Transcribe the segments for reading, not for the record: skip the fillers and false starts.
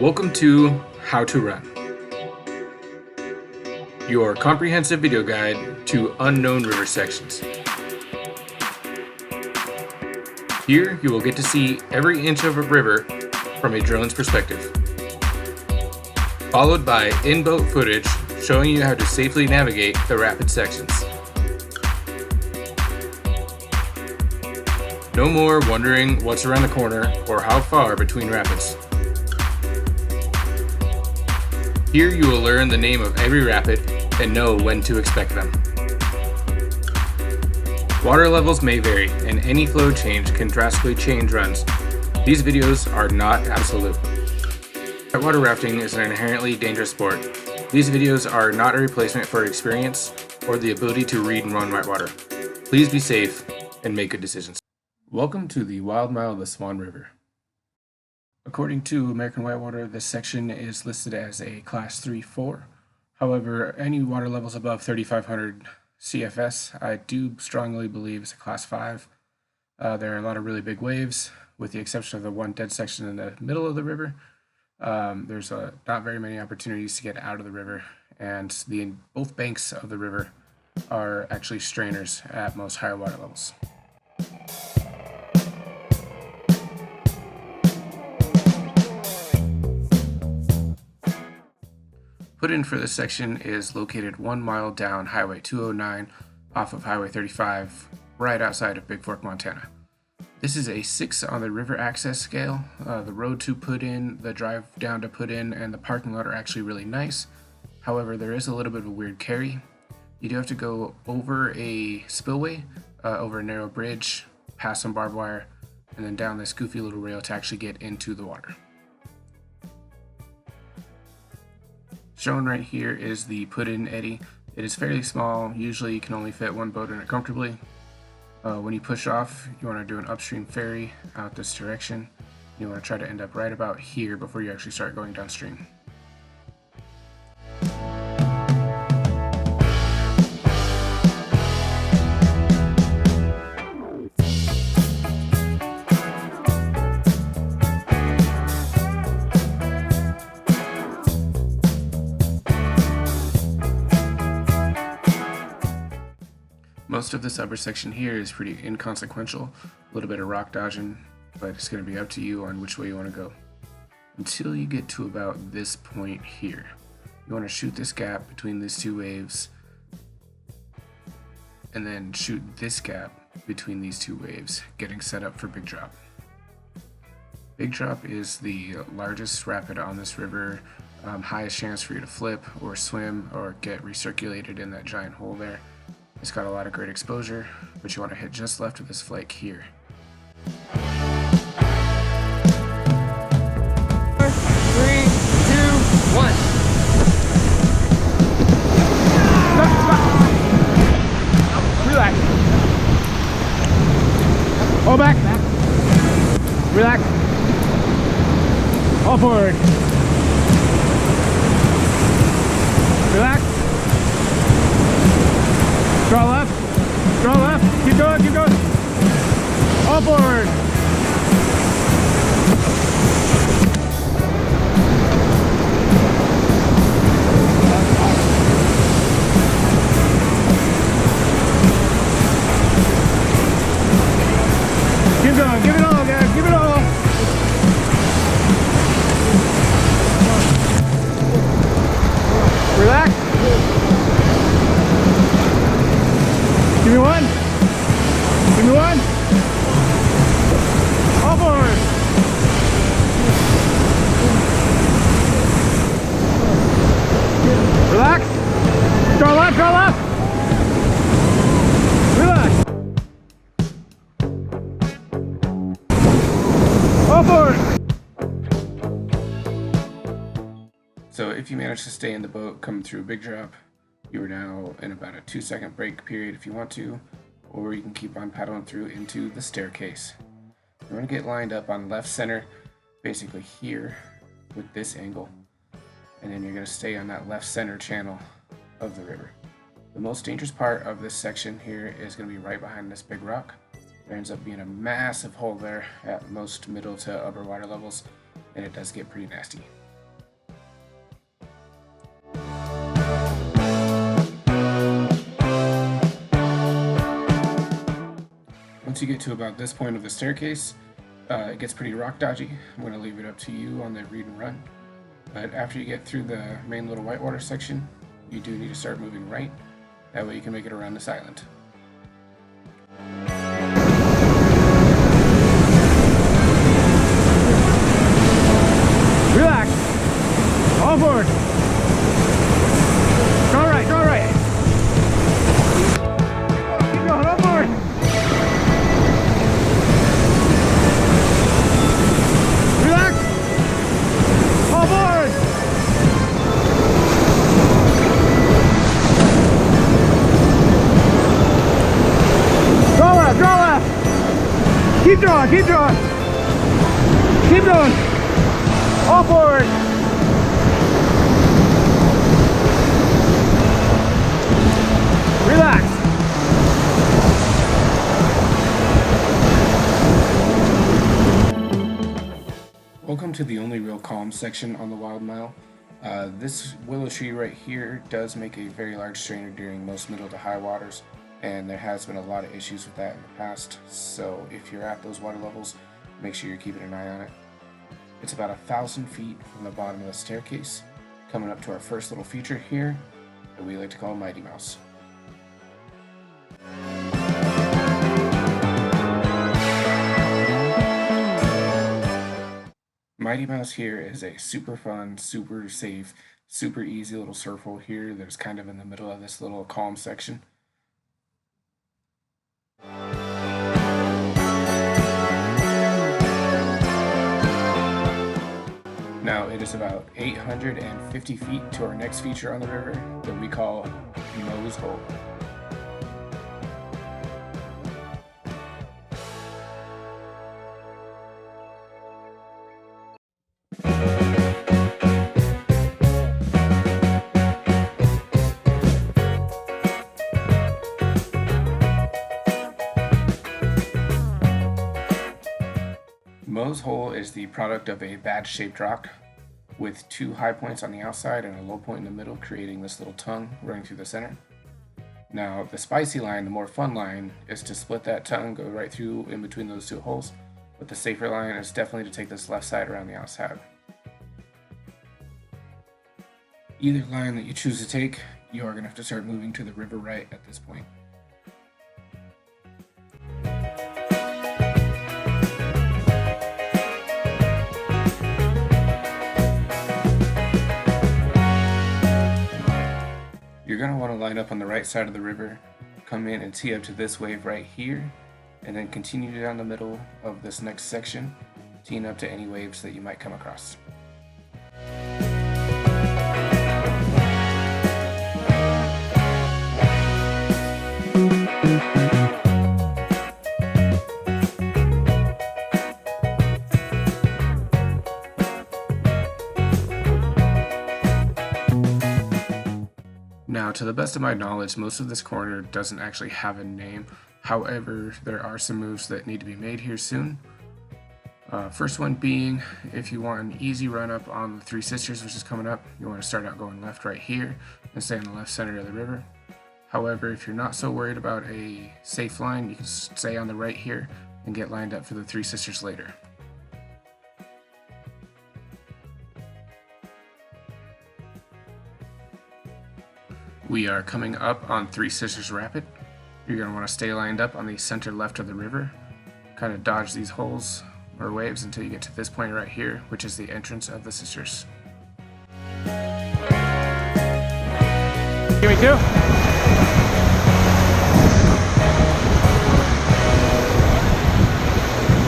Welcome to How to Run, your comprehensive video guide to unknown river sections. Here you will get to see every inch of a river from a drone's perspective, followed by in-boat footage showing you how to safely navigate the rapid sections. No more wondering what's around the corner or how far between rapids. Here you will learn the name of every rapid and know when to expect them. Water levels may vary, and any flow change can drastically change runs. These videos are not absolute. Whitewater rafting is an inherently dangerous sport. These videos are not a replacement for experience or the ability to read and run whitewater. Please be safe and make good decisions. Welcome to the Wild Mile of the Swan River. According to American Whitewater, this section is listed as a Class 3-4. However, any water levels above 3,500 CFS, I do strongly believe is a Class 5. There are a lot of really big waves, with the exception of the one dead section in the middle of the river. There's not very many opportunities to get out of the river, and both banks of the river are actually strainers at most higher water levels. Put-in for this section is located 1 mile down Highway 209 off of Highway 35, right outside of Big Fork, Montana. This is a 6 on the river access scale. The road to put in, the drive down to put in, and the parking lot are actually really nice. However, there is a little bit of a weird carry. You do have to go over a spillway, over a narrow bridge, past some barbed wire, and then down this goofy little rail to actually get into the water. Shown right here is the put-in eddy. It is fairly small. Usually you can only fit one boat in it comfortably. When you push off, you want to do an upstream ferry out this direction. You want to try to end up right about here before you actually start going downstream. Most of this upper section here is pretty inconsequential, a little bit of rock dodging, but it's going to be up to you on which way you want to go. Until you get to about this point here. You want to shoot this gap between these two waves, and then shoot this gap between these two waves, getting set up for Big Drop. Big Drop is the largest rapid on this river, highest chance for you to flip or swim or get recirculated in that giant hole there. It's got a lot of great exposure, but you want to hit just left of this flake here. 3, 2, 1. Relax. All back. Relax. All forward. Relax. Draw left, keep going, all forward. Keep going, give it all, guys, give it all. Relax. Give me one. Give me one. All forward. Relax. Draw left, draw left. Relax. All forward. So if you manage to stay in the boat coming through Big Drop, you are now in about a 2-second break period if you want to, or you can keep on paddling through into the staircase. You're going to get lined up on left center, basically here, with this angle, and then you're going to stay on that left center channel of the river. The most dangerous part of this section here is going to be right behind this big rock. There ends up being a massive hole there at most middle to upper water levels, and it does get pretty nasty. Once you get to about this point of the staircase, it gets pretty rock dodgy. I'm going to leave it up to you on the read and run. But after you get through the main little Whitewater section, you do need to start moving right. That way you can make it around this island. Relax. All forward. Draw right, draw right. Keep going, all forward. Relax. All forward. Draw left. Keep drawing, keep drawing. Keep going. All forward. Relax. Welcome to the only real calm section on the Wild Mile. This willow tree right here does make a very large strainer during most middle to high waters, and there has been a lot of issues with that in the past, so if you're at those water levels, make sure you're keeping an eye on it. It's about 1,000 feet from the bottom of the staircase, coming up to our first little feature here that we like to call Mighty Mouse. Mighty Mouse here is a super fun, super safe, super easy little surf hole here that's kind of in the middle of this little calm section. Now it is about 850 feet to our next feature on the river that we call Moe's Hole. Moe's Hole is the product of a badge-shaped rock with two high points on the outside and a low point in the middle, creating this little tongue running through the center. Now, the spicy line, the more fun line, is to split that tongue, go right through in between those two holes, but the safer line is definitely to take this left side around the outside. Either line that you choose to take, you are going to have to start moving to the river right at this point. You're going to want to line up on the right side of the river, come in and tee up to this wave right here, and then continue down the middle of this next section, teeing up to any waves that you might come across. Now, to the best of my knowledge, most of this corner doesn't actually have a name. However, there are some moves that need to be made here soon. First one being, if you want an easy run up on the Three Sisters, which is coming up, you want to start out going left right here and stay on the left center of the river. However, if you're not so worried about a safe line, you can stay on the right here and get lined up for the Three Sisters later. We are coming up on Three Sisters Rapid. You're going to want to stay lined up on the center left of the river, kind of dodge these holes or waves until you get to this point right here, which is the entrance of the Sisters. Give me two.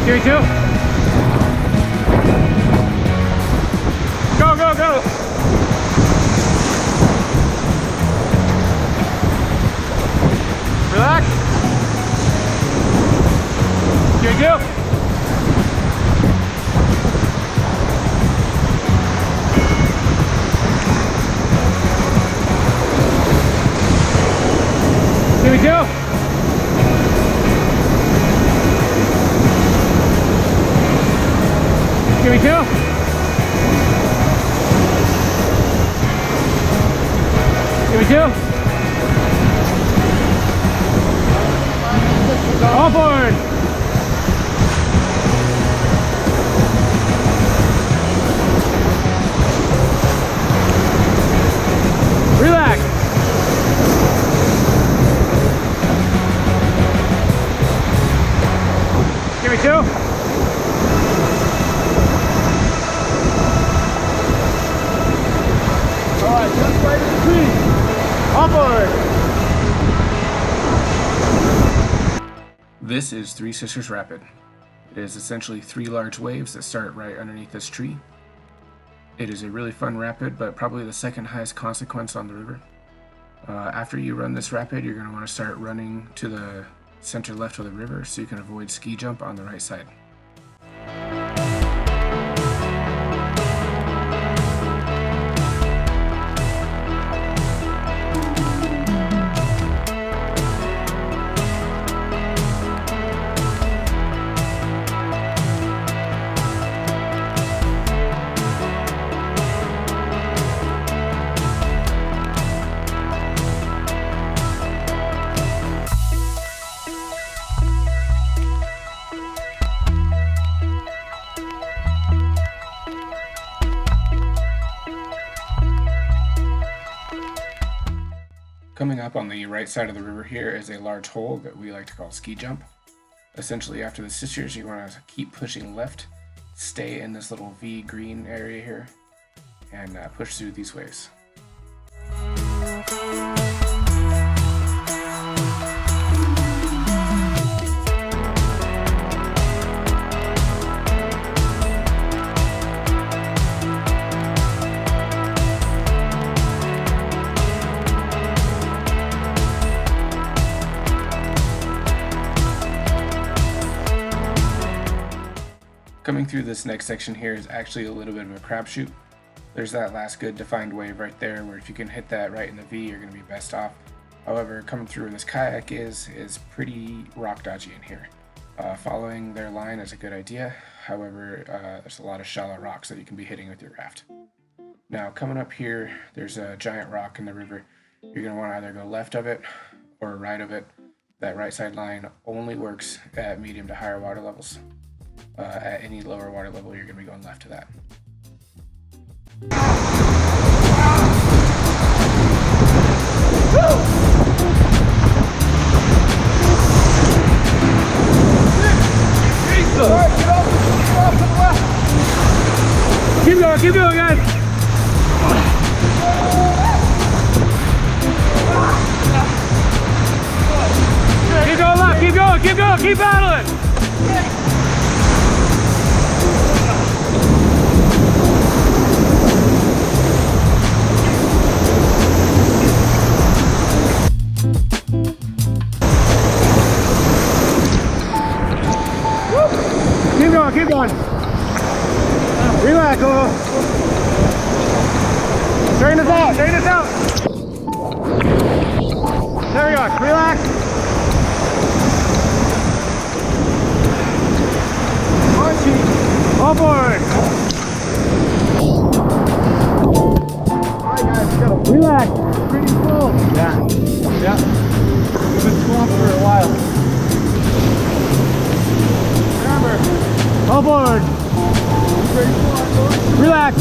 Give me two. Go, go, go. Relax. Give me two. Give me two. Give me two. Give me two. All forward. This is Three Sisters Rapid. It is essentially 3 large waves that start right underneath this tree. It is a really fun rapid, but probably the second highest consequence on the river. After you run this rapid, you're going to want to start running to the center left of the river so you can avoid ski jump on the right side. Coming up on the right side of the river here is a large hole that we like to call ski jump. Essentially, after the sisters, you want to keep pushing left, stay in this little V green area here, and push through these waves. Coming through this next section here is actually a little bit of a crapshoot. There's that last good defined wave right there where if you can hit that right in the V, you're going to be best off. However, coming through where this kayak is pretty rock dodgy in here. Following their line is a good idea. However, there's a lot of shallow rocks that you can be hitting with your raft. Now coming up here, there's a giant rock in the river. You're going to want to either go left of it or right of it. That right side line only works at medium to higher water levels. At any lower water level, you're going to be going left to that. Keep going, guys. Keep going left, keep going, keep battling. Keep going. Relax a little. Straighten this out, There we go, relax. All forward. Alright guys, go. Relax. Pretty full. Yeah. We've been swamped for a while. Remember. All forward. Relax.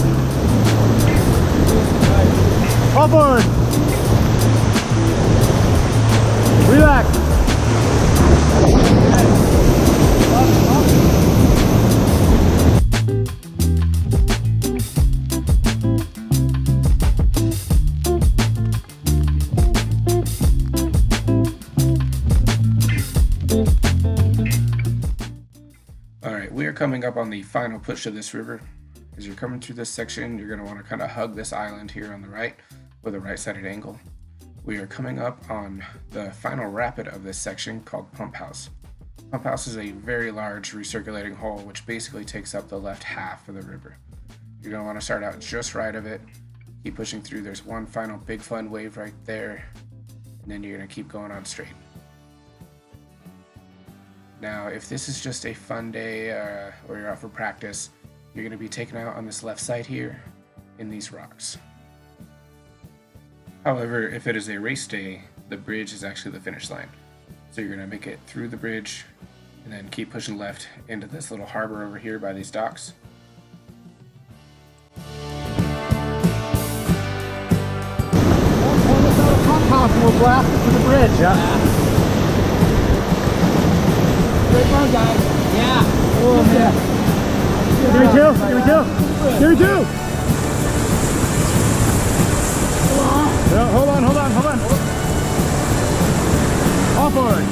All forward. Relax. We are coming up on the final push of this river. As you're coming through this section, you're going to want to kind of hug this island here on the right with a right-sided angle. We are coming up on the final rapid of this section called Pump House. Pump House is a very large recirculating hole which basically takes up the left half of the river. You're going to want to start out just right of it, keep pushing through. There's one final big fun wave right there, and then you're going to keep going on straight. Now, if this is just a fun day or you're out for practice, you're going to be taken out on this left side here in these rocks. However, if it is a race day, the bridge is actually the finish line. So you're going to make it through the bridge and then keep pushing left into this little harbor over here by these docks. We'll blast it to the bridge. Yeah. Great run, guys. Yeah. Oh, man. Give me two. Yeah, hold on. All forward.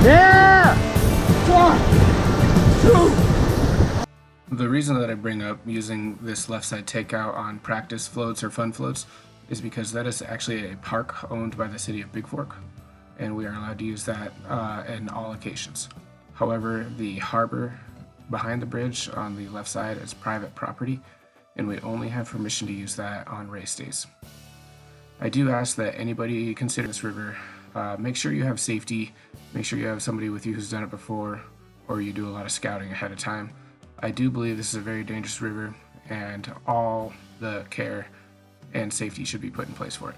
Yeah! 1, 2. The reason that I bring up using this left side takeout on practice floats or fun floats is because that is actually a park owned by the city of Big Fork, and we are allowed to use that in all occasions. However, the harbor behind the bridge on the left side is private property, and we only have permission to use that on race days. I do ask that anybody consider this river, make sure you have safety, make sure you have somebody with you who's done it before, or you do a lot of scouting ahead of time. I do believe this is a very dangerous river, and all the care and safety should be put in place for it.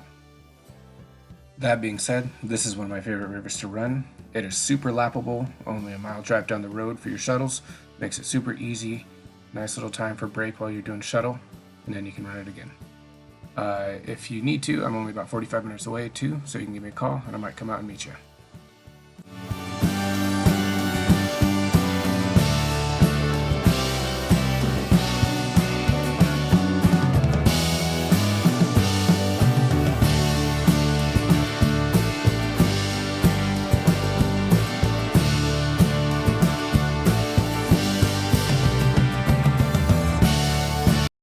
That being said, this is one of my favorite rivers to run. It is super lappable, only a mile drive down the road for your shuttles, makes it super easy, nice little time for break while you're doing shuttle, and then you can run it again. If you need to, I'm only about 45 minutes away too, so you can give me a call and I might come out and meet you.